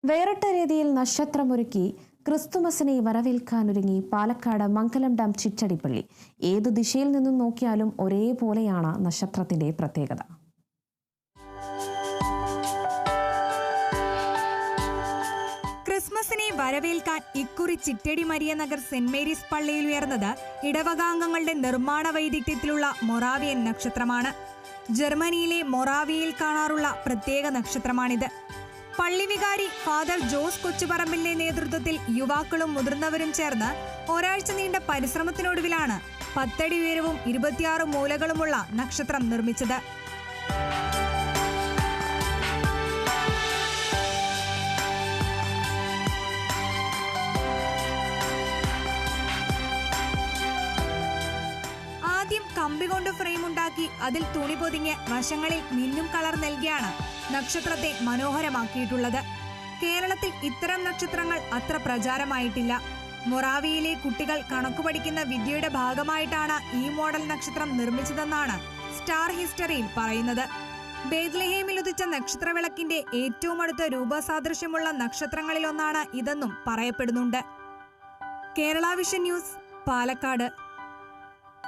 വേറിട്ട രീതിയിൽ നക്ഷത്രമൊരുക്കി ക്രിസ്തുമസിനെ വരവേൽക്കാനൊരുങ്ങി പാലക്കാട് മംഗലം ഡാം ചിറ്റടിപ്പള്ളി. ഏതു ദിശയിൽ നിന്നും നോക്കിയാലും ഒരേപോലെയാണ് നക്ഷത്രത്തിന്റെ പ്രത്യേകത. ക്രിസ്മസിനെ വരവേൽക്കാൻ ഇക്കുറി Chittadi Maria Nagar saint Mary's പള്ളിയിൽ ഉയർന്നത് ഇടവകാംഗങ്ങളുടെ നിർമ്മാണ വൈദഗ്ധ്യത്തിലുള്ള മൊറാവിയൻ നക്ഷത്രമാണ്. ജർമ്മനിയിലെ മൊറാവിയയിൽ കാണാറുള്ള പ്രത്യേക നക്ഷത്രമാണിത്. പള്ളി വികാരി ഫാദർ ജോസ് കൊച്ചുപറമ്പിലിന്റെ നേതൃത്വത്തിൽ യുവാക്കളും മുതിർന്നവരും ചേർന്ന് ഒരാഴ്ച നീണ്ട പരിശ്രമത്തിനൊടുവിലാണ് 10 അടി ഉയരവും 26 മൂലകളുമുള്ള നക്ഷത്രം നിർമ്മിച്ചത്. ആദ്യം കമ്പി കൊണ്ട് ഫ്രെയിം ഉണ്ടാക്കി അതിൽ തുണി പൊതിഞ്ഞ് വശങ്ങളിൽ മിന്നും കളർ നൽകിയാണ് നക്ഷത്രത്തെ മനോഹരമാക്കിയിട്ടുള്ളത്. കേരളത്തിൽ ഇത്തരം നക്ഷത്രങ്ങൾ അത്ര പ്രചാരമായിട്ടില്ല. മൊറാവിയയിലെ കുട്ടികൾ കണക്കു പഠിക്കുന്ന വിദ്യയുടെ ഭാഗമായിട്ടാണ് ഈ മോഡൽ നക്ഷത്രം നിർമ്മിച്ചതെന്നാണ് സ്റ്റാർ ഹിസ്റ്ററിയിൽ പറയുന്നത്. ബേത്ലഹേമിൽ ഉദിച്ച നക്ഷത്രവിളക്കിന്റെ ഏറ്റവും അടുത്ത രൂപസാദൃശ്യമുള്ള നക്ഷത്രങ്ങളിലൊന്നാണ് ഇതെന്നും പറയപ്പെടുന്നുണ്ട്. Kerala Vision News, Palakkad.